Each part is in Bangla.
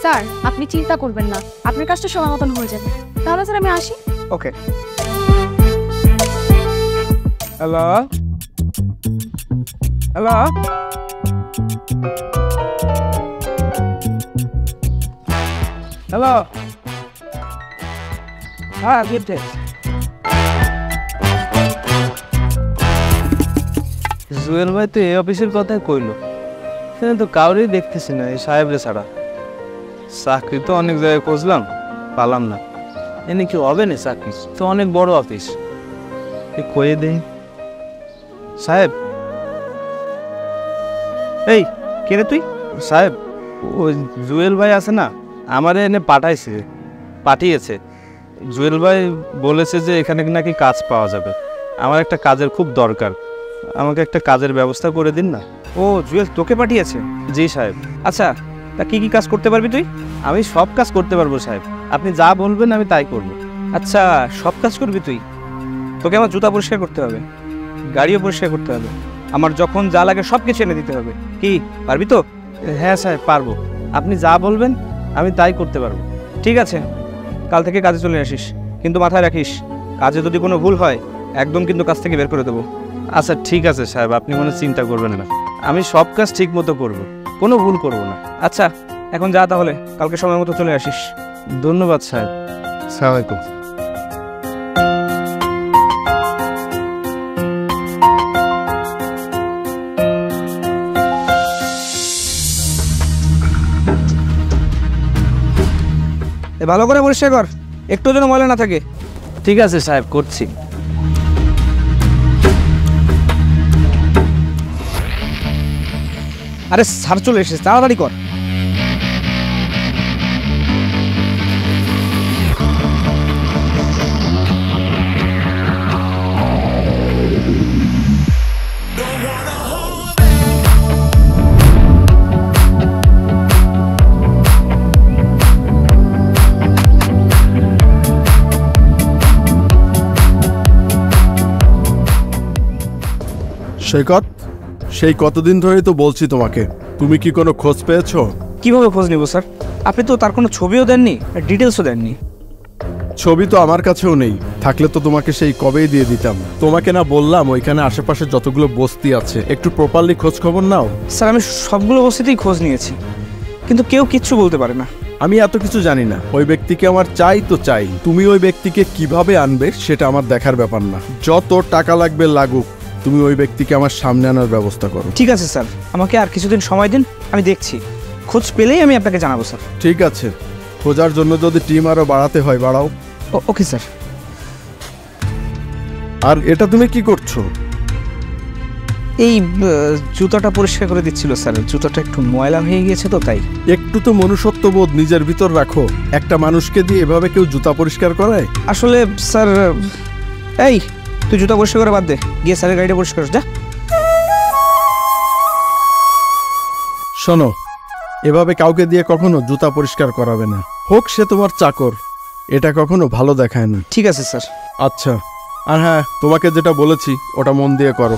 স্যার আপনি চিন্তা করবেন না, আপনার কাজটা সময় মতন হয়ে যাবে। তাহলে স্যার আমি আসি। ওকে। হ্যালো হ্যালো হ্যালো, হ্যাঁ গিফট জুয়েল ভাই তো এই অফিসের কথাই কইলো, সেখানে তো কাউরেই দেখতেছি না এই সাহেবরে ছাড়া। চাকরি তো অনেক জায়গায় খুঁজলাম, পালাম না। এনে কি হবে না চাকরি, তো অনেক বড় অফিস। কয়ে দেই সাহেব। এই কে রে তুই? সাহেব ওই জুয়েল ভাই আছে না, আমারে এনে পাঠিয়েছে। জুয়েল ভাই বলেছে যে এখানে নাকি কাজ পাওয়া যাবে। আমার একটা কাজের খুব দরকার, আমাকে একটা কাজের ব্যবস্থা করে দিন না। ও জুয়েল তোকে পাঠিয়েছে? জি সাহেব। আচ্ছা তা কি কি কাজ করতে পারবি তুই? আমি সব কাজ করতে পারবো সাহেব, আপনি যা বলবেন আমি তাই করব। আচ্ছা সব কাজ করবি তুই? তোকে আমার জুতা পরিষ্কার করতে হবে, গাড়িও পরিষ্কার করতে হবে, আমার যখন যা লাগে সব কিছু এনে দিতে হবে। কি পারবি তো? হ্যাঁ সাহেব পারবো, আপনি যা বলবেন আমি তাই করতে পারবো। ঠিক আছে কাল থেকে কাজে চলে আসিস, কিন্তু মাথায় রাখিস কাজে যদি কোনো ভুল হয় একদম কিন্তু কাজ থেকে বের করে দেবো। আচ্ছা ঠিক আছে সাহেব, আপনি কোনো চিন্তা করবেন না, আমি সব কাজ ঠিক মতো করবো, কোনো ভুল করবো না। আচ্ছা এখন যা, তাহলে কালকে সময় মতো চলে আসিস। ধন্যবাদ সাহেব। আসসালামু আলাইকুম। ভালো করে পরিষ্কার কর, একটু যেন ময়লা না থাকে। ঠিক আছে সাহেব করছি। আরে স্যার চলে এসেছে, তাড়াতাড়ি কর। সৈকত, সেই কতদিন ধরেই তো বলছি তোমাকে, তুমি কি কোনো খোঁজ পেয়েছো? কিভাবে খোঁজ নিব স্যার, আপনি তো তার কোনো ছবিও দেননি, ডিটেলসও দেননি। ছবি তো আমার কাছেও নেই, থাকলে তো তোমাকে সেই কবেই দিয়ে দিতাম। তোমাকে না বললাম ওইখানে আশেপাশে যতগুলো বস্তি আছে একটু প্রপারলি খোঁজ খবর নাও। স্যার আমি সবগুলো বস্তিতেই খোঁজ নিয়েছি, কিন্তু কেউ কিচ্ছু বলতে পারে না। আমি এত কিছু জানি না, ওই ব্যক্তিকে আমার চাই তো চাই। তুমি ওই ব্যক্তিকে কিভাবে আনবে সেটা আমার দেখার ব্যাপার না, যত টাকা লাগবে লাগুক, তুমি ওই ব্যক্তিকে আমার সামনে আনার ব্যবস্থা করো। ঠিক আছে স্যার, আমাকে আর কিছুদিন সময় দিন, আমি দেখছি, খোঁজ পেলেই আমি আপনাকে জানাবো স্যার। ঠিক আছে, খোঁজার জন্য যদি টিম আরো বাড়াতে হয় বাড়াও। Okay sir. আর এটা তুমি কি করছো? এই জুতাটা পরিষ্কার করে দিচ্ছিল স্যার, জুতাটা একটু ময়লা হয়ে গিয়েছে তো তাই। একটু তো মনুষ্যত্ববোধ নিজের ভিতর রাখো, একটা মানুষকে দিয়ে এভাবে কেউ জুতা পরিষ্কার করায়? আসলে স্যার, এই তুই জুতা পরিষ্কার করে বাদ দে, গিয়ে স্যারের গাড়িটা পরিষ্কার কর যা। শোনো, এভাবে কাউকে দিয়ে কখনো জুতা পরিষ্কার করাবে না, হোক সে তোমার চাকর, এটা কখনো ভালো দেখায় না। ঠিক আছে স্যার। আচ্ছা, আর হ্যাঁ তোমাকে যেটা বলেছি ওটা মন দিয়ে করো।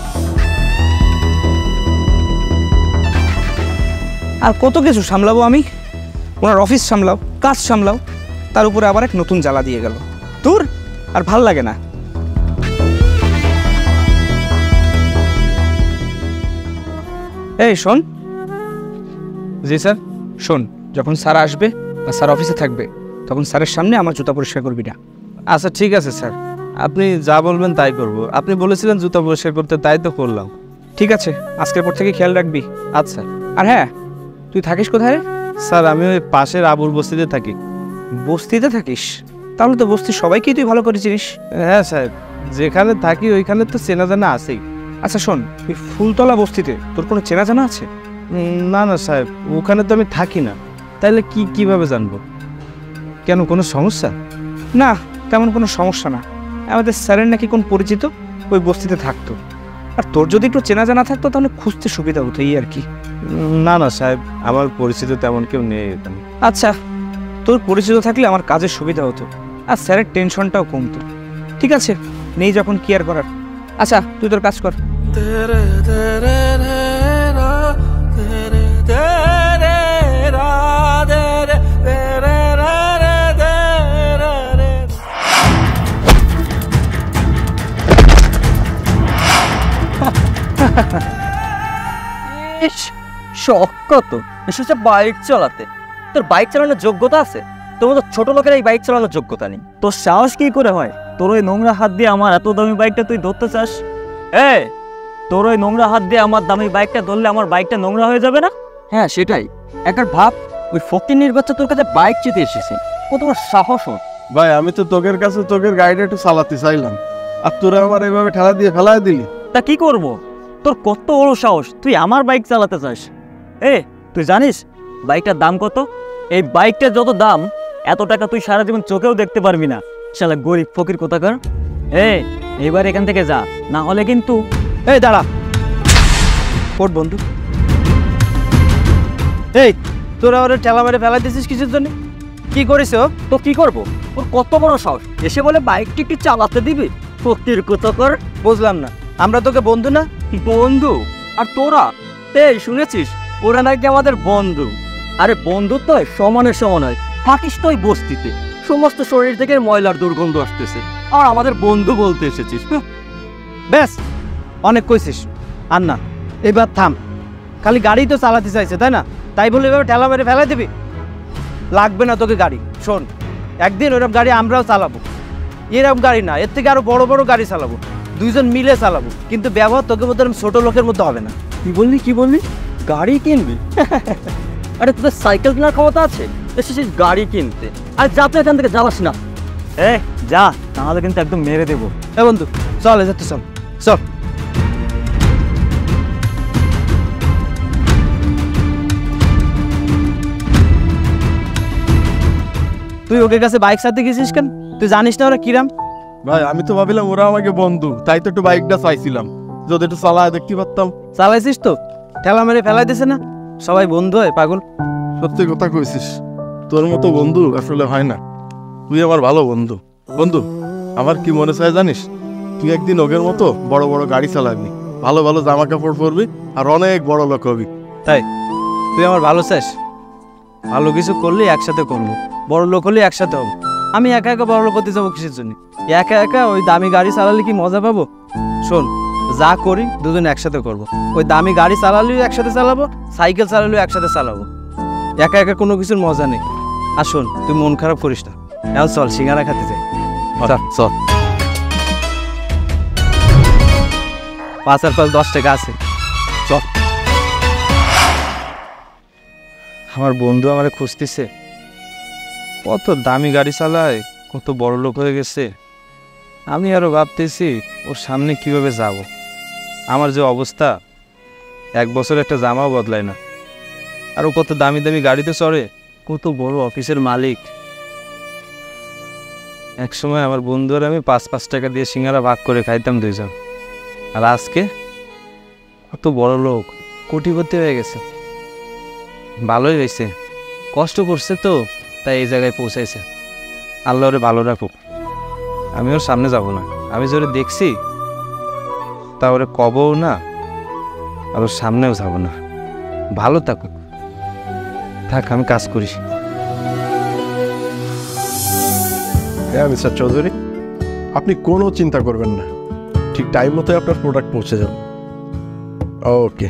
আর কত কিছু সামলাবো আমি, ওনার অফিস সামলাও, কাজ সামলাও, তার উপরে আবার এক নতুন জ্বালা দিয়ে গেল। তোর আর ভাল লাগে না। এই শোন। জি স্যার। শোন, যখন স্যার আসবে বা স্যার অফিসে থাকবে তখন স্যারের সামনে আমার জুতা পরিষ্কার করবি না। আচ্ছা ঠিক আছে স্যার, আপনি যা বলবেন তাই করব। আপনি বলেছিলেন জুতা পরিষ্কার করতে, তাই তো করলাম। ঠিক আছে, আজকের পর থেকে খেয়াল রাখবি। আচ্ছা। আর হ্যাঁ, তুই থাকিস কোথায়? স্যার আমি ওই পাশের আবুর বস্তিতে থাকি। বস্তিতে থাকিস? তাহলে তো বস্তির সবাইকেই তুই ভালো করে চিনিস। হ্যাঁ সাহেব, যেখানে থাকি ওইখানে তো চেনা জানা আছেই। আচ্ছা শোন, তুই ফুলতলা বস্তিতে তোর কোনো চেনা জানা আছে? না না সাহেব, ওখানে তো আমি থাকি না, তাইলে কিভাবে জানবো? কেন কোনো সমস্যা? না, তেমন কোনো সমস্যা না। আমাদের স্যারের নাকি কোন পরিচিত ওই বস্তিতে থাকতো, আর তোর যদি একটু চেনা জানা থাকতো তাহলে খুঁজতে সুবিধা হতো, এই আর কি। না না সাহেব, আমার পরিচিত তেমন কেউ নেই এখানে। আচ্ছা, তোর পরিচিত থাকলে আমার কাজের সুবিধা হতো, আর স্যারের টেনশনটাও কমতো। ঠিক আছে, নেই যখন কি আর করার। আচ্ছা তুই তোর কাজ কর। ইস, শখ কত এসেছে বাইক চালাতে। তোর বাইক চালানোর যোগ্যতা আছে? তোমার তো ছোট লোকের এই বাইক চালানোর যোগ্যতা নেই। তোর সাহস কি করে হয় তোর ওই নোংরা হাত দিয়ে আমার এত দামি বাইকটা তুই ধরতে চাস? তোর ওই নোংরা হাত দিয়ে আমার দামি বাইকটা ধরলে আমার বাইকটা নোংরা হয়ে যাবে না? হ্যাঁ সেটাই। একবার ভাব, ওই ফকিন্নির বাচ্চা তোর কাছে বাইক চেতে এসেছে, ও তোমার সাহস ওর। ভাই আমি তো তোকের কাছে তোকের গাড়িটা একটু চালাতে চাইলাম, আর তোরা আমার এইভাবে ঠেলা দিয়ে ফেলাই দিলি। তা কি করব? তোর কত বড় সাহস, তুই আমার বাইক চালাতে চাস? তুই জানিস বাইকটার দাম কত? এই বাইকটার যত দাম এত টাকা তুই সারা জীবন চোখেও দেখতে পারবি না, শালা গরিব ফকির কোথাকার। এইবার এখান থেকে যা, না হলে কিন্তু। দাঁড়া, কোট বন্ধু। তোরা ওরা ঠেলা মেরে ফেলাই দিছিস কিছুর জন্য? কি করিস? তো কি করব? ওর কত বড় সাহস, এসে বলে বাইকটি একটু চালাতে দিবি? ফকির কোথাকার। বুঝলাম না, আমরা তোকে বন্ধু না? বন্ধু? আর তোরা? শুনেছিস ওরা নাকি আমাদের বন্ধু? আরে বন্ধু তো সমানের সমান হয়। থাকিস তো ওই বস্তিতে, সমস্ত শরীর থেকে ময়লার দুর্গন্ধ আসতেছে, আর আমাদের বন্ধু বলতে এসেছিস? ব্যাস, অনেক কইছিস। আর না, এবার থাম। খালি গাড়ি তো চালাতে চাইছে, তাই না? তাই বলে এবার ঠেলা মেরে ফেলাই দিবি? লাগবে না তোকে গাড়ি। শোন, একদিন ওরকম গাড়ি আমরাও চালাবো। এরকম গাড়ি না, এর থেকে আরো বড় বড় গাড়ি চালাবো, দুইজন মিলে চালাবো। কিন্তু ব্যবহার তোকে মতো ছোট লোকের মতো হবে না। কি বললি? গাড়ি কিনবি? আরে তোদের সাইকেল কেনার ক্ষমতা আছে, এসেছিস গাড়ি কিনতে? আর যা তো এখান থেকে যাবাস না। যা, তাহলে কিন্তু একদম মেরে দেবো। বন্ধু চল, যেতে চল চল। তুই ওকে কাছে বাইক চালাতে গেছিস কেন? তুই জানিস না ওরা কিরাম? ভাই আমি তো ভাবিলাম ওরা আমাকে বন্ধু, তাই তো একটু বাইকটা চাইছিলাম, যদি একটু চালায় দেখতে পারতাম। চালাইছিস তো, ঠেলা মেরে ফেলাই দিছে না। সবাই বন্ধু হয় পাগল। সত্যি কথা কইছিস, তোর মতো বন্ধু আসলে হয় না। তুই আমার ভালো বন্ধু। বন্ধু, আমার কি মনে চায় জানিস? তুই একদিন ওগের মতো বড় বড় গাড়ি চালাবি, ভালো ভালো জামা কাপড় পরবি, আর অনেক বড় লোক হবি। তাই তুই আমার ভালো চাস? ভালো কিছু করলে একসাথে করবো, বড় লোক হলে একসাথে হবো। আমি একা একা বড় লোক হতে যাবো কিসের জন্য? একা একা ওই দামি গাড়ি চালালে কি মজা পাবো? শোন, যা করি দুজন একসাথে করব। ওই দামি গাড়ি চালালেও একসাথে চালাবো, সাইকেল চালালেও একসাথে চালাবো। একা একা কোনো কিছুর মজা নেই। আর শোন, তুই মন খারাপ করিস না। এখন চল, সিঙ্গারা খেতে যাই। চল। 5 আর 5 10 টাকা আছে, চল। আমার বন্ধু আমারে খুঁজতেছে। কত দামি গাড়ি চালায়, কত বড় লোক হয়ে গেছে। আমি আরো ভাবতেছি ওর সামনে কিভাবে যাব। আমার যে অবস্থা, 1 বছর একটা জামাও বদলায় না। আর ও কত দামি দামি গাড়িতে চড়ে, কত বড় অফিসের মালিক। এক সময় আমার বন্ধু আর আমি 5-5 টাকা দিয়ে সিঙ্গারা ভাগ করে খাইতাম দুইজন। আর আজকে কত বড় লোক, কোটিপতি হয়ে গেছে। ভালোই হয়েছে, কষ্ট করছে তো, তাই এই জায়গায় পৌঁছাইছে। আল্লাহ ওরে ভালো রাখুক। আমি ওর সামনে যাব না। আমি যে ওরে দেখছি তা ওরে কবও না, আর ওর সামনেও যাব না। ভালো থাকুক, থাক, আমি কাজ করি। হ্যাঁ মিস্টার চৌধুরী, আপনি কোনো চিন্তা করবেন না, ঠিক টাইম মতো আপনার প্রোডাক্ট পৌঁছে যাবে। ওকে,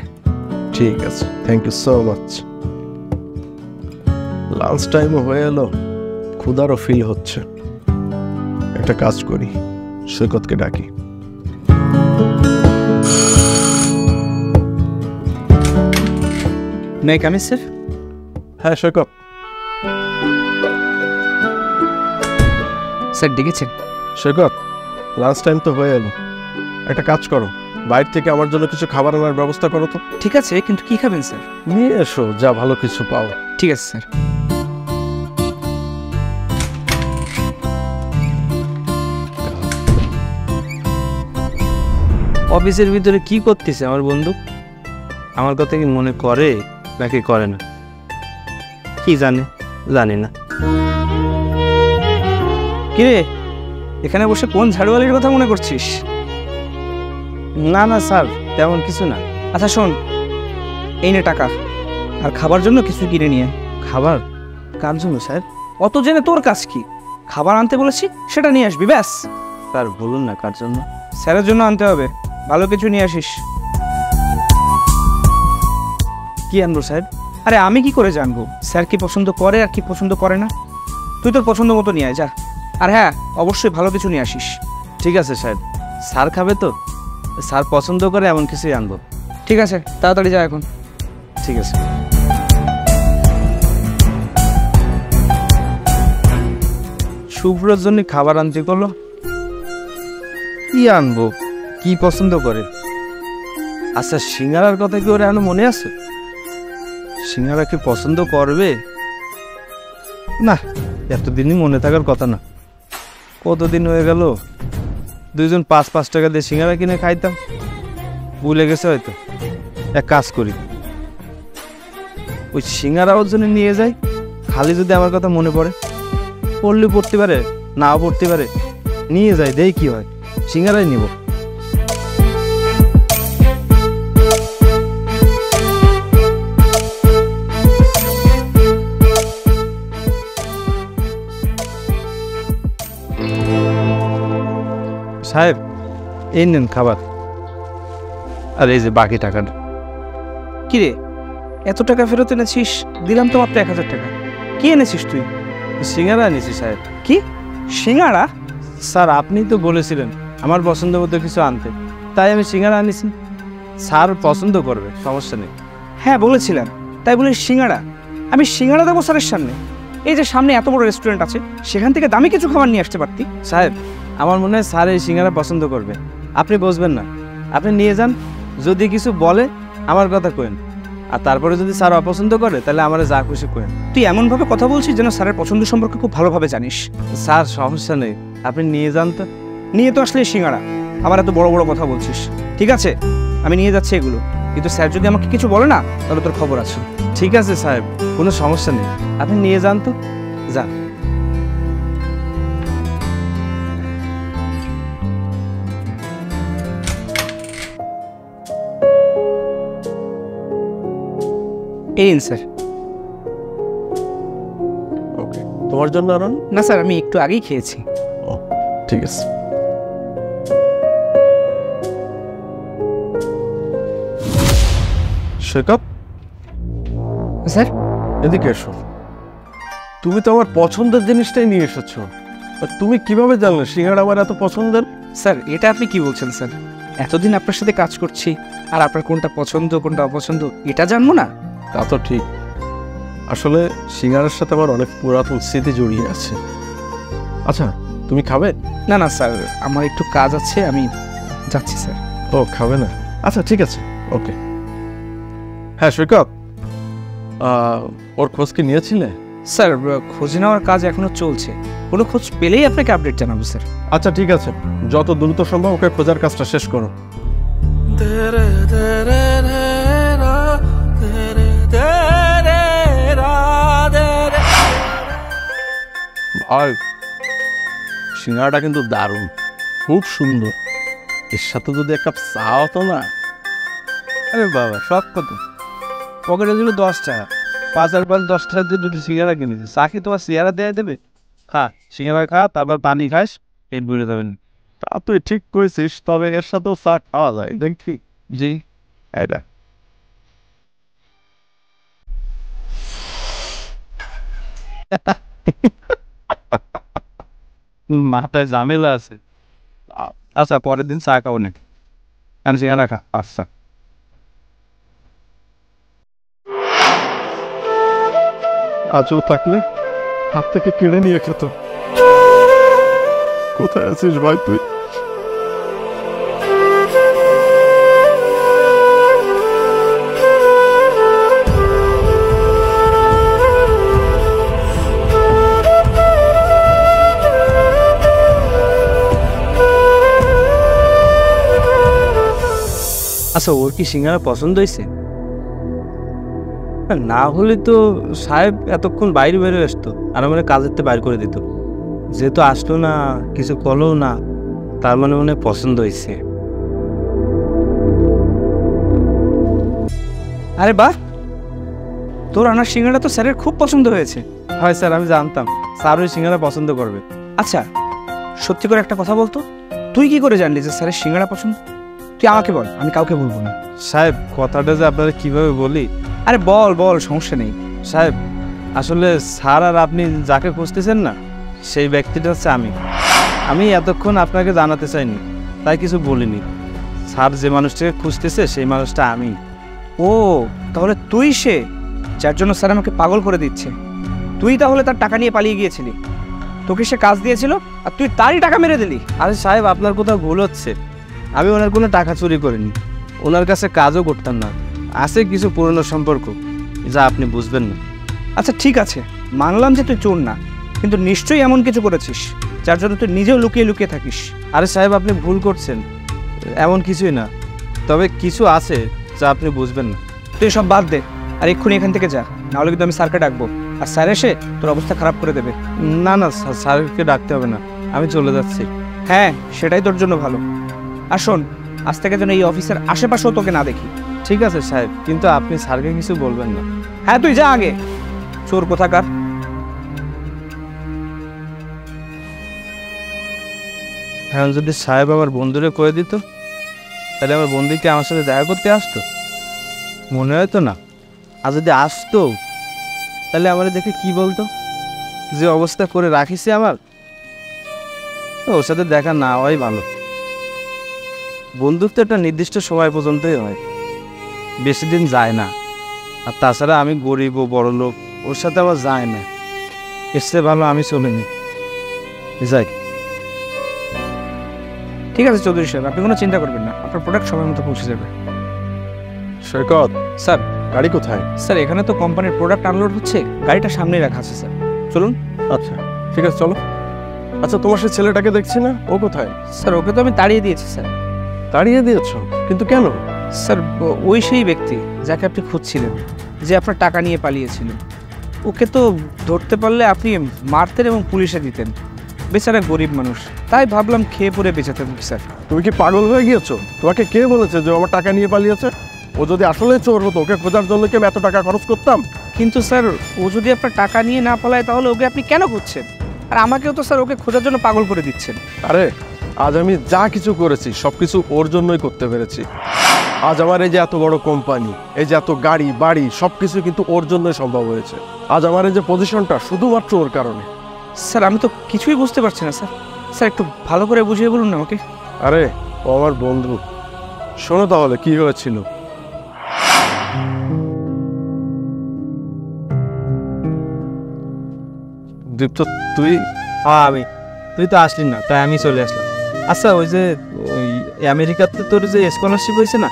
ঠিক আছে, thank you so much. Lunch টাইমও হয়ে এলো, ক্ষুধারও ফিল হচ্ছে। একটা কাজ করি, সৈকতকে ডাকি। নেই কামিজ স্যার? হ্যাঁ সৈকত। স্যার ডেকেছেন? সৈকত, লাঞ্চ টাইম তো হয়ে এলো, একটা কাজ করো, বাইরে থেকে আমার জন্য কিছু খাবার আনার ব্যবস্থা করো তো। ঠিক আছে, কিন্তু কি খাবেন স্যার? নিয়ে এসো যা ভালো কিছু পাও। ঠিক আছে স্যার। অফিসের ভিতরে কি করতেছে আমার বন্ধু? আমার কথা কি মনে করে নাকি করে না, কি জানি না। কিরে, এখানে বসে কোন ঝাড়ুয়ালির কথা মনে করছিস? না না স্যার, তেমন কিছু না। আচ্ছা শোন, এই নে টাকা, আর খাবার জন্য কিছু কিনে নিয়ে। খাবার? কার জন্য স্যার? অত জেনে তোর কাজ কি? খাবার আনতে বলেছি, সেটা নিয়ে আসবি ব্যাস। স্যার বলুন না কার জন্য। স্যারের জন্য আনতে হবে, ভালো কিছু নিয়ে আসিস। কি আনবো সাহেব? আরে আমি কি করে জানবো স্যার কি পছন্দ করে আর কি পছন্দ করে না? তুই তোর পছন্দ মতো নিয়ে আয় যা। আর হ্যাঁ, অবশ্যই ভালো কিছু নিয়ে আসিস। ঠিক আছে সাহেব, স্যার খাবে তো, স্যার পছন্দ করে এমন কিছুই আনবো। ঠিক আছে, তাড়াতাড়ি যা এখন। ঠিক আছে। শুভ্রর জন্য খাবার আনতে করলো, কি আনবো, কি পছন্দ করে? আচ্ছা, সিঙ্গারার কথা কি ওরা এখনো মনে আছে? সিঙ্গারা কি পছন্দ করবে? না, এতদিনই মনে থাকার কথা না। কতদিন হয়ে গেল দুইজন 5-5 টাকা দিয়ে সিঙ্গারা কিনে খাইতাম, ভুলে গেছে হয়তো। এক কাজ করি, ওই সিঙ্গারা ওর জন্য নিয়ে যাই, খালি যদি আমার কথা মনে পড়ে, পড়লে পড়তে পারে, নাও পড়তে পারে, নিয়ে যাই, দেই কি হয়, সিঙ্গারাই নিব। সাহেব, এই নেন খাবার, আর এই যে বাকি টাকাটা। কিরে, এত টাকা ফেরত এনেছিস? দিলাম তো মাত্র 1000 টাকা। কি এনেছিস তুই? সিঙ্গারা এনেছি সাহেব। কি সিঙ্গারা? স্যার, আপনি তো বলেছিলেন আমার পছন্দ মতো কিছু আনতে, তাই আমি সিঙ্গারা আনিছি। স্যার পছন্দ করবে, সমস্যা নেই। হ্যাঁ বলেছিলেন, তাই বলে সিঙ্গারা? আমি সিঙ্গারা দেবো স্যারের সামনে? এই যে সামনে এত বড় রেস্টুরেন্ট আছে, সেখান থেকে দামি কিছু খাবার নিয়ে আসতে পারতি। সাহেব, আমার মনে হয় স্যার এই সিঙ্গারা পছন্দ করবে, আপনি বুঝবেন না। আপনি নিয়ে যান, যদি কিছু বলে আমার কথা কইন, আর তারপরে যদি স্যার অপছন্দ করে তাহলে আমার যা খুশি কইন। তুই এমনভাবে কথা বলছিস যেন স্যারের পছন্দ সম্পর্কে খুব ভালোভাবে জানিস। স্যার, সমস্যা নেই, আপনি নিয়ে যান তো। নিয়ে তো আসলে সিঙ্গারা, আবার এত বড় বড় কথা বলছিস। ঠিক আছে, আমি নিয়ে যাচ্ছি এগুলো, কিন্তু স্যার যদি আমাকে কিছু বলে না তাহলে তোর খবর আছে। ঠিক আছে সাহেব, কোনো সমস্যা নেই, আপনি নিয়ে যান তো, যান। এই নিন স্যার। ওকে, তোমার জন্য আনন্দ? না স্যার, আমি একটু আগেই খেয়েছি। ও, ঠিক আছে। সৈকত, স্যার, এদিকে এসো। তুমি তো আমার পছন্দের জিনিসটাই নিয়ে এসেছো। আর তুমি কিভাবে জানলে সিঙ্গাড়া আমার এত পছন্দের? স্যার এটা আপনি কি বলছেন স্যার? এতদিন আপনার সাথে কাজ করছি, আর আপনার কোনটা পছন্দ কোনটা অপছন্দ এটা জানবো না? তা তো ঠিক। আসলে সিঙ্গারার সাথে আমার অনেক পুরাতন স্মৃতি জড়িয়ে আছে। আচ্ছা, তুমি খাবে? না না স্যার, আমার একটু কাজ আছে, আমি যাচ্ছি স্যার। ও, খাবে না? আচ্ছা ঠিক আছে, ওকে। হ্যাঁ সৈকত, ওর খোঁজ কি নিয়েছিলে? স্যার, খোঁজ নেওয়ার কাজ এখনো চলছে, কোনো খোঁজ পেলেই আপনাকে আপডেট জানাবো স্যার। আচ্ছা ঠিক আছে, যত দ্রুত সম্ভব ওকে খোঁজার কাজটা শেষ করো। ভাই, সিঙ্গারাটা কিন্তু দারুণ, খুব সুন্দর। এর সাথে যদি এক কাপ চা হতো না। আরে বাবা, সব কত, পকেটে দিল 10 টাকা, 5 আর 5 10 টাকা দিয়ে দুটো সিঙ্গারা কিনেছি। চা কি তোমার সিঙ্গারা দেয়া দেবে? খা, সিঙ্গারা খা, তারপর পানি খাস, পেট ভরে যাবেন। তা তুই ঠিক করেছিস, তবে এর সাথেও চা খাওয়া যায় দেখি। জি, এটা মাথায় ঝামেলা আছে। আচ্ছা, পরের দিন চা খাবো নাকি? কেন, সিঙ্গারা খা। আচ্ছা, আজও থাকলে হাত থেকে কেড়ে নিয়ে খেত। কোথায় আছিস ভাই তুই? আচ্ছা, ওর কি সিঙ্গারা পছন্দ হয়েছে? না হলে তো সাহেব এতক্ষণ বাইরে বেরো আসতো, আর আমার কাজের তো বাইর করে দিত। যেহেতু আসলো না, কিছু করলো না, তার মানে মনে হয় পছন্দ হয়েছে। আরে বাহ, তোর আনার সিঙ্গারা তো স্যারের খুব পছন্দ হয়েছে। হয় স্যার, আমি জানতাম স্যার ওই সিঙ্গারা পছন্দ করবে। আচ্ছা, সত্যি করে একটা কথা বলতো, তুই কি করে জানলি যে স্যারের সিঙ্গারা পছন্দ? তুই আমাকে বল, আমি কাউকে বলবো না। সাহেব, কথাটা যে আপনারা কিভাবে বলি আরে বল বল, সমস্যা নেই। সাহেব আসলে স্যার আর আপনি যাকে খুঁজতেছেন না সেই ব্যক্তিটা হচ্ছে আমি এতক্ষণ আপনাকে জানাতে চাইনি, তাই কিছু বলিনি। স্যার যে মানুষটাকে খুঁজতেছে সেই মানুষটা আমি। ও তাহলে তুই সে যার জন্য স্যার আমাকে পাগল করে দিচ্ছে। তুই তাহলে তার টাকা নিয়ে পালিয়ে গিয়েছিলি, তোকে সে কাজ দিয়েছিল আর তুই তারই টাকা মেরে দিলি। আরে সাহেব আপনার কোথাও ভুল হচ্ছে, আমি ওনার কোনো টাকা চুরি করিনি, ওনার কাছে কাজও করতাম না। আছে কিছু পুরনো সম্পর্ক যা আপনি বুঝবেন না। আচ্ছা ঠিক আছে, মানলাম যে তুই চোর না, কিন্তু নিশ্চয়ই এমন কিছু করেছিস যার জন্য তুই নিজেও লুকিয়ে লুকিয়ে থাকিস। আরে সাহেব আপনি ভুল করছেন, এমন কিছুই না, তবে কিছু আছে যা আপনি বুঝবেন না। তুই সব বাদ দে আর এক্ষুনি এখান থেকে যা, নাহলে কিন্তু আমি স্যারকে ডাকবো আর স্যার এসে তোর অবস্থা খারাপ করে দেবে। না না স্যারকে ডাকতে হবে না, আমি চলে যাচ্ছি। হ্যাঁ সেটাই তোর জন্য ভালো। আর শোন, আজ থেকে যেন এই অফিসের আশেপাশেও তোকে না দেখি। ঠিক আছে সাহেব, কিন্তু আপনি স্যারকে কিছু বলবেন না। হ্যাঁ তুই যা আগে, চোর কোথাকার। হ্যাঁ যদি সাহেব আমার বন্ধুরে করে দিত, তাহলে আমার বন্ধুকে আমার সাথে দেখা করতে আসতো? মনে হয়তো না। আর যদি আসতো তাহলে আমার দেখে কি বলতো, যে অবস্থা করে রাখিছে আমার, ওর সাথে দেখা না হওয়াই ভালো। বন্ধুত্ব একটা নির্দিষ্ট সময় পর্যন্তই হয়, বেশি দিন যায় না। আর তাছাড়া আমি গরিব ও বড় লোক, ওর সাথে আমার যায় না। এর চেয়ে ভালো আমি চলে নি যাই। ঠিক আছে চৌধুরী সাহেব, আপনি কোনো চিন্তা করবেন না, আপনার প্রোডাক্ট সময় মতো পৌঁছে যাবে। সৈকত, স্যার গাড়ি কোথায়? স্যার এখানে তো কোম্পানির প্রোডাক্ট আনলোড হচ্ছে, গাড়িটা সামনেই রাখা আছে স্যার, চলুন। আচ্ছা ঠিক আছে চলো। আচ্ছা তোমার সে ছেলেটাকে দেখছি না, ও কোথায়? স্যার ওকে তো আমি তাড়িয়ে দিয়েছি স্যার। তাড়িয়ে দিয়েছো? কিন্তু কেন? স্যার ওই সেই ব্যক্তি যাকে আপনি খুঁজছিলেন, যে আপনার টাকা নিয়ে পালিয়েছিলেন, ওকে তো ধরতে পারলে আপনি মারতেন এবং পুলিশে দিতেন। বেচারা গরিব মানুষ, তাই ভাবলাম খেয়ে পরে বেঁচে থাকুক স্যার। তুমি কি পাগল হয়ে গিয়েছো? তোমাকে কে বলেছে যে ও আমার টাকা নিয়ে পালিয়েছে? ও যদি আসলে চোর হতো, ওকে খোঁজার জন্য কি আমি এত টাকা খরচ করতাম? কিন্তু স্যার ও যদি আপনার টাকা নিয়ে না পালায় তাহলে ওকে আপনি কেন খুঁজছেন? আর আমাকেও তো স্যার ওকে খোঁজার জন্য পাগল করে দিচ্ছেন। আরে আজ আমি যা কিছু করেছি সব কিছু ওর জন্যই করতে পেরেছি। আজ আমার এই যে এত বড় কোম্পানি, এই যে এত গাড়ি বাড়ি, সব কিছু কিন্তু ওর জন্যই সম্ভব হয়েছে। আজ আমার এই যে পজিশনটা শুধুমাত্র ওর কারণে। স্যার আমি তো কিছুই বুঝতে পারছি না স্যার, স্যার একটু ভালো করে বুঝিয়ে বলুন না আমাকে। আরে ও আমার বন্ধু। শোনো তাহলে কি হয়েছিল। দীপ্ত তুই? হ্যাঁ আমি। তুই তো আসলি না, তাই আমি চলে আসলাম। আচ্ছা ওই যে ওই আমেরিকাতে তোর যে স্কলারশিপ হয়েছে না,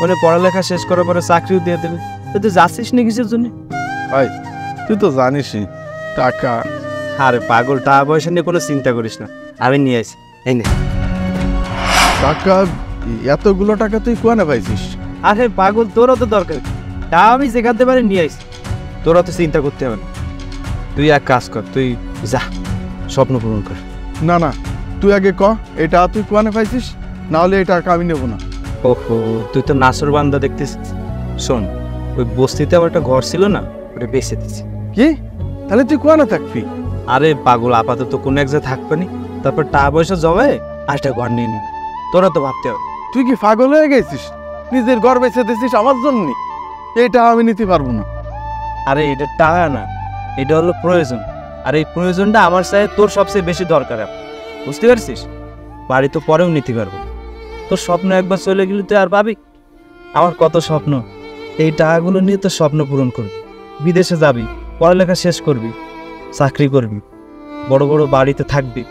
মানে পড়ালেখা শেষ করার পরে চাকরিও দিয়ে দেবে, তুই যাচ্ছিস না কিসের জন্য? ভাই তুই তো জানিসই টাকা। আরে পাগল, টাকা পয়সা নিয়ে কোনো চিন্তা করিস না, আমি নিয়ে আসি। এই নে টাকা। এতগুলো টাকা তুই কোয়ানে পাইছিস? আরে পাগল, তোরও তো দরকার, তা আমি শেখাতে পারি নিয়ে আসি, তোরা তো চিন্তা করতে হবে না। তুই এক কাজ কর, তুই যা স্বপ্ন পূরণ কর। না না, তুই আগে ক এটা তুই কোয়ানে পাইছিস, না হলে এই টাকা আমি নেবো না। ওহো, তুই তো নাসর বান্দা দেখতেছিস। শোন, ওই বস্তিতে আমার একটা ঘর ছিল না, ওটা বেঁচে দিচ্ছি। কি? তাহলে তুই কোয়ানে থাকবি? আরে পাগল, আপাতত কোনো এক জায়গায় থাকবে নি, তারপর টাকা পয়সা জমায় আরেকটা ঘর নিয়ে নিবি। তোরা তো ভাবতে হবে। তুই কি পাগল হয়ে গেছিস? নিজের ঘর বেঁচে দিছিস আমার জন্য? এইটা আমি নিতে পারবো না। আরে এটা টাকা না, এটা হলো প্রয়োজন, আর এই প্রয়োজনটা আমার চাই তোর সবচেয়ে বেশি দরকার। বুঝতে পারছিস? বাড়ি তো পরেও নিতে পারবো, তোর স্বপ্ন একবার চলে গেলে তুই আর পাবি? আমার কত স্বপ্ন, এই টাকাগুলো নিয়ে তোর স্বপ্ন পূরণ করবি। বিদেশে যাবি, পড়ালেখা শেষ করবি, চাকরি করবি, বড় বড় বাড়িতে থাকবি,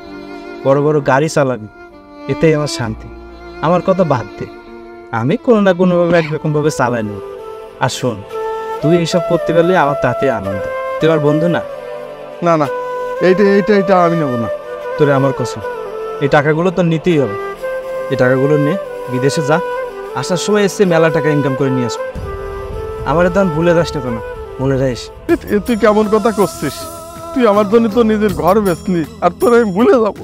বড় বড় গাড়ি চালাবি, এতেই আমার শান্তি। আমার কথা বাদ দে, আমি কোনো না কোনোভাবে একরকমভাবে চালাই নেব। আর শোন, তুই এইসব করতে পারলে আমার তাতে আনন্দ। তুই আমার বন্ধু না? না না, এইটা আমি নেবো না। তোরে আমার কসম, এই টাকাগুলো তোর নিতেই হবে। এই টাকাগুলো নে, বিদেশে যা, আসার সময় এসে মেলা টাকা ইনকাম করে নিয়ে আসবো। আমার তখন ভুলে যাস না, কোনো মনে রাখিস। তুই কেমন কথা করছিস? তুই আমার জন্য তো নিজের ঘর বেচলি, আর তোর আমি ভুলে যাবো?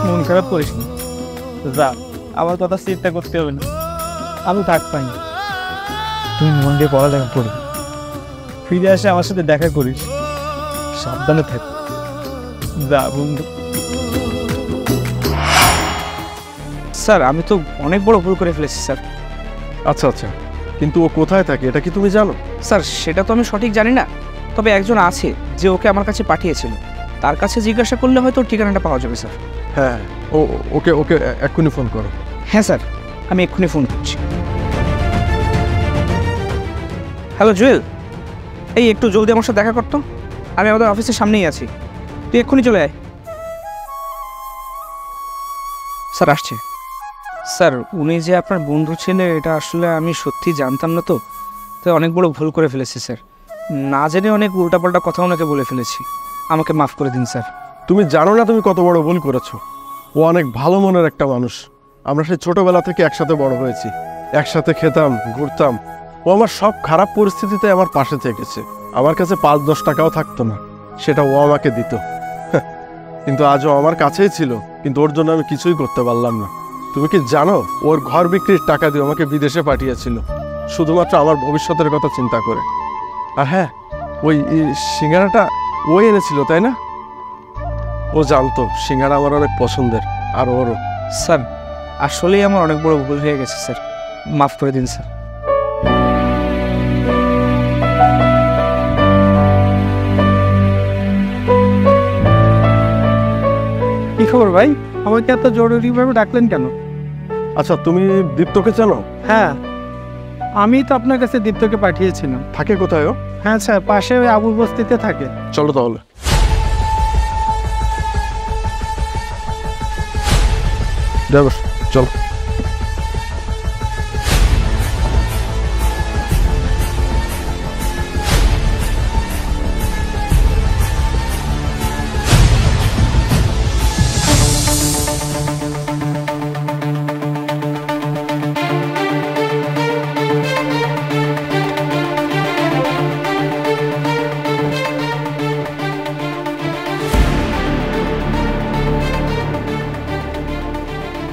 মন খারাপ করিস না, যা, আমার কথা চিন্তা করতে হবে না, আমি থাক পাই। তুই মন দিয়ে পড়ালেখা করবি, ফিরে আসে আমার সাথে দেখা করিস, সাবধানে থাক। যা বন্ধু। স্যার আমি তো অনেক বড় ভুল করে ফেলেছি স্যার, আচ্ছা আচ্ছা, কিন্তু ও কোথায় থাকে এটা কি তুমি জানো? স্যার সেটা তো আমি সঠিক জানি না, তবে একজন আছে যে ওকে আমার কাছে পাঠিয়েছিল, তার কাছে জিজ্ঞাসা করলে হয়তো ওর ঠিকানাটা পাওয়া যাবে স্যার। হ্যাঁ, ও ওকে ওকে এক্ষুনি ফোন করো। হ্যাঁ স্যার, আমি এক্ষুনি ফোন করছি। হ্যালো জুয়েল, এই একটু জলদি আমার সাথে দেখা করতো, আমি আমাদের অফিসের সামনেই আছি, তুই এক্ষুনি চলে আয়। স্যার আসছে। স্যার উনি যে আপনার বন্ধু ছিলেন এটা আসলে আমি সত্যি জানতাম না, তো তাই অনেক বড় ভুল করে ফেলেছি স্যার, না জেনে অনেক উল্টাপাল্টা কথা ওনাকে বলে ফেলেছি, আমাকে মাফ করে দিন স্যার। তুমি জানো না তুমি কত বড় ভুল করেছো। ও অনেক ভালো মনের একটা মানুষ। আমরা সেই ছোটবেলা থেকে একসাথে বড় হয়েছি, একসাথে খেতাম, ঘুরতাম। ও আমার সব খারাপ পরিস্থিতিতে আমার পাশে থেকেছে। আমার কাছে 5-10 টাকাও থাকতো না, সেটা ও আমাকে দিত। কিন্তু আজও আমার কাছেই ছিল, কিন্তু ওর জন্য আমি কিছুই করতে পারলাম না। তুমি কি জানো ওর ঘর বিক্রির টাকা দিয়ে আমাকে বিদেশে পাঠিয়েছিল, শুধুমাত্র আমার ভবিষ্যতের কথা চিন্তা করে। আর হ্যাঁ, ওই সিঙ্গারাটা ও এনেছিল, তাই না? ও জানতো সিঙ্গারা আমার অনেক পছন্দের, আর ওরও। স্যার আসলেই আমার অনেক বড় ভুল হয়ে গেছে স্যার, মাফ করে দিন স্যার। কি খবর ভাই, আমাকে এত জরুরিভাবে ডাকলেন কেন? আচ্ছা, তুমি দীপ্তকে জানো? হ্যাঁ, আমি তো আপনার কাছে দীপ্তকে পাঠিয়েছিলাম। থাকে কোথায় ও? হ্যাঁ স্যার, পাশে ওই আবুর বস্তিতে থাকে। চলো তাহলে। ড্রাইভার চল।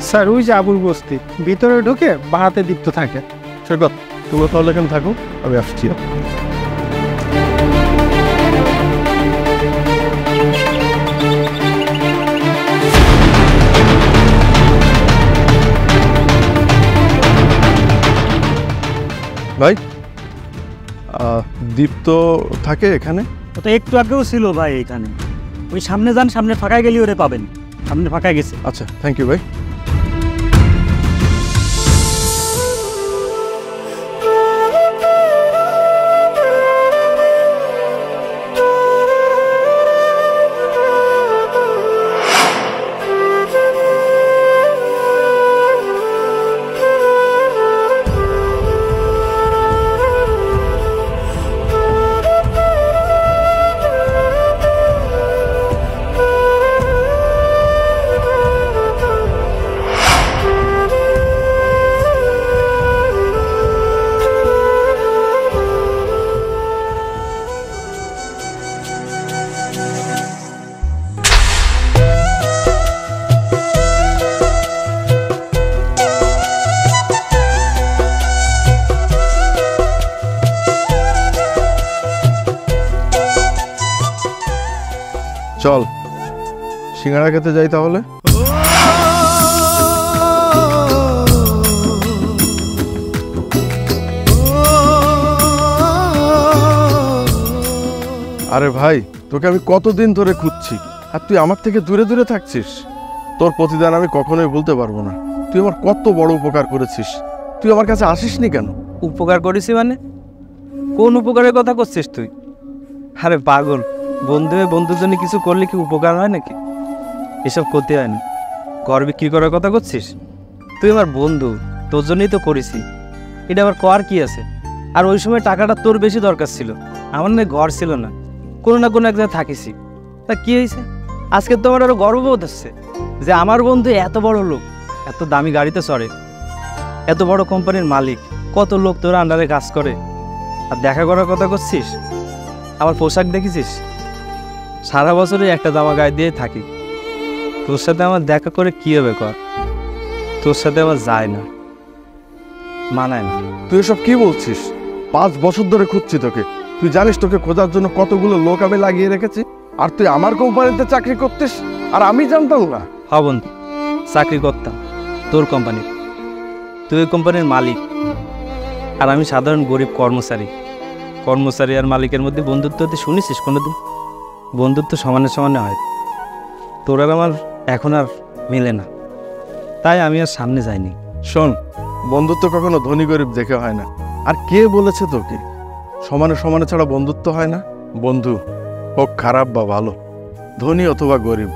স্যার ওই যে আবুর বস্তি, ভিতরে ঢুকে বাহাতে দীপ্ত থাকে। সৈকত, তোমরা তাহলে এখানে থাকো, আমি আসছি। ভাই, দীপ্ত থাকে এখানে? ও তো একটু আগেও ছিল ভাই এখানে। ওই সামনে যান, সামনে ফাঁকায় গেলে ওরে পাবেন, সামনে ফাঁকায় গেছে। আচ্ছা, থ্যাংক ইউ ভাই। চল সিঙ্গাড়া খেতে যাই তাহলে। আরে ভাই, তোকে আমি কতদিন ধরে খুঁজছি, আর তুই আমার থেকে দূরে দূরে থাকছিস। তোর প্রতিদান আমি কখনোই বলতে পারবো না। তুই আমার কত বড় উপকার করেছিস, তুই আমার কাছে আসিসনি কেন? উপকার করেছি মানে? কোন উপকারের কথা করছিস তুই? আরে পাগল, বন্ধু হয়ে বন্ধুর জন্য কিছু করলে কি উপকার হয় নাকি? এসব করতে হয় না। ঘর বিক্রি করার কথা করছিস? তুই আমার বন্ধু, তোর জন্যই তো করেছি, এটা আবার কর কি আছে? আর ওই সময় টাকাটা তোর বেশি দরকার ছিল, আমার না ঘর ছিল না, কোনো না কোনো এক জায়গায় থাকিসি। তা কি হয়েছে? আজকে তো আমার আরো গর্ববোধ হচ্ছে যে আমার বন্ধু এত বড় লোক, এত দামি গাড়িতে চড়ে, এত বড় কোম্পানির মালিক, কত লোক তোর আন্ডারে কাজ করে, আর দেখা করার কথা করছিস? আমার পোশাক দেখেছিস? সারা বছরে একটা জামা গায়ে দিয়ে থাকি, তোর সাথে আমার দেখা করে কি হবে কর? তোর সাথে আমার যায় না, মানায় না। তুই এসব কি বলছিস? 5 বছর ধরে খুঁজছি তোকে। তুই জানিস তোকে খোঁজার জন্য কতগুলো লোক আমি লাগিয়ে রেখেছি, আর তুই আমার কোম্পানিতে চাকরি করতিস আর আমি জানতাম না? হ্যাঁ বন্ধু, চাকরি করতাম তোর কোম্পানির, তুই ওই কোম্পানির মালিক, আর আমি সাধারণ গরিব কর্মচারী। কর্মচারী আর মালিকের মধ্যে বন্ধুত্ব হতে শুনেছিস কোনোদিন? বন্ধুত্ব সমানে সমানে হয়। তোর আর আমার এখন আর মেলে না, তাই আমি আর সামনে যাইনি। শোন, বন্ধুত্ব কখনো ধনী গরিব দেখে হয় না। আর কে বলেছে তোকে সমানে সমানে ছাড়া বন্ধুত্ব হয় না? বন্ধু হোক খারাপ বা ভালো, ধনী অথবা গরিব,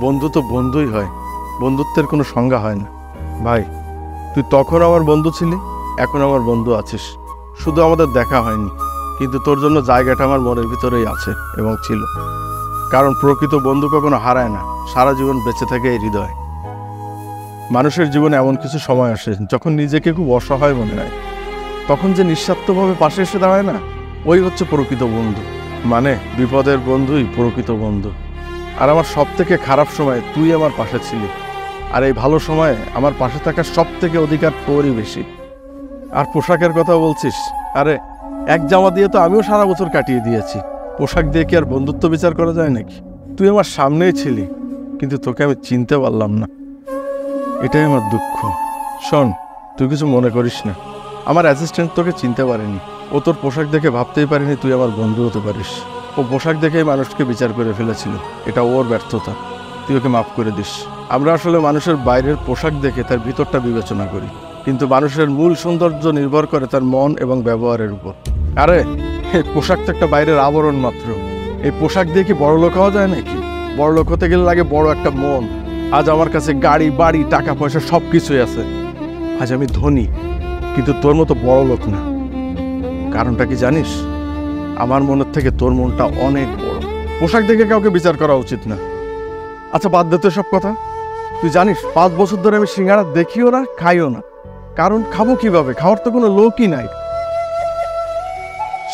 বন্ধু তো বন্ধুই হয়, বন্ধুত্বের কোনো সংজ্ঞা হয় না। ভাই, তুই তখন আমার বন্ধু ছিলি, এখন আমার বন্ধু আছিস। শুধু আমাদের দেখা হয়নি, কিন্তু তোর জন্য জায়গাটা আমার মনের ভিতরেই আছে এবং ছিল। কারণ প্রকৃত বন্ধু কখনো হারায় না, সারা জীবন বেঁচে থাকে এই হৃদয়। মানুষের জীবনে এমন কিছু সময় আসে যখন নিজেকে খুব অসহায় মনে হয়, তখন যে নিঃস্বার্থভাবে পাশে এসে দাঁড়ায় না, ওই হচ্ছে প্রকৃত বন্ধু। মানে বিপদের বন্ধুই প্রকৃত বন্ধু। আর আমার সব থেকে খারাপ সময় তুই আমার পাশে ছিলি, আর এই ভালো সময়ে আমার পাশে থাকার সব থেকে অধিকার তোরই বেশি। আর পোশাকের কথা বলছিস, আরে এক জামা দিয়ে তো আমিও সারা বছর কাটিয়ে দিয়েছি। পোশাক দিয়ে কি আর বন্ধুত্ব বিচার করা যায় নাকি? তুই আমার সামনেই ছিলি, কিন্তু তোকে আমি চিনতে পারলাম না, এটাই আমার দুঃখ। শোন, তুই কিছু মনে করিস না, আমার অ্যাসিস্ট্যান্ট তোকে চিনতে পারেনি। ও তোর পোশাক দেখে ভাবতেই পারেনি তুই আমার বন্ধু হতে পারিস। ও পোশাক দেখেই মানুষকে বিচার করে ফেলেছিল, এটা ওর ব্যর্থতা। তুই ওকে মাফ করে দিস। আমরা আসলে মানুষের বাইরের পোশাক দেখে তার ভিতরটা বিবেচনা করি, কিন্তু মানুষের মূল সৌন্দর্য নির্ভর করে তার মন এবং ব্যবহারের উপর। আরে এই পোশাক তো একটা বাইরের আবরণ মাত্র। এই পোশাক দিয়ে কি বড়লোক হওয়া যায় নাকি? বড়লোক হতে গেলে লাগে বড় একটা মন। আজ আমার কাছে গাড়ি বাড়ি টাকা পয়সা সব কিছুই আছে, আজ আমি ধনী, কিন্তু তোর মতো বড় লোক না। কারণটা কি জানিস? আমার মনের থেকে তোর মনটা অনেক বড়। পোশাক দেখে কাউকে বিচার করা উচিত না। আচ্ছা বাদ দে তো সব কথা। তুই জানিস 5 বছর ধরে আমি সিঙ্গাড়া দেখিও না, খাইও না। কারণ খাবো কিভাবে? খাওয়ার তো কোনো লোকই নাই।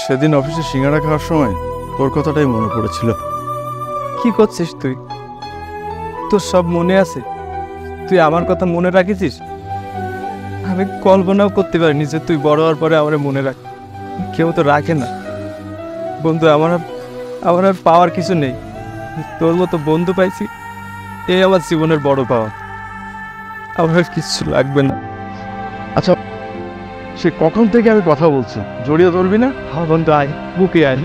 সেদিন অফিসে সিঙ্গাড়া খাওয়ার সময় তোর কথাটাই মনে পড়েছিল। কি করছিস তুই? তোর সব মনে আছে? তুই আমার কথা মনে রাখিস? আমি কল্পনাও করতে পারিনি যে তুই বড় হওয়ার পরে আমার মনে রাখ। কেউ তো রাখে না। বন্ধু, আমার আর পাওয়ার কিছু নেই। তোর মতো বন্ধু পাইছি, এই আমার জীবনের বড় পাওয়া। আমার আর কিচ্ছু লাগবে না। আচ্ছা, সে কখন থেকে আমি কথা বলছি, জড়িয়ে ধরবি না? হ্যাঁ বন্ধু, আয়, বুকে আয়।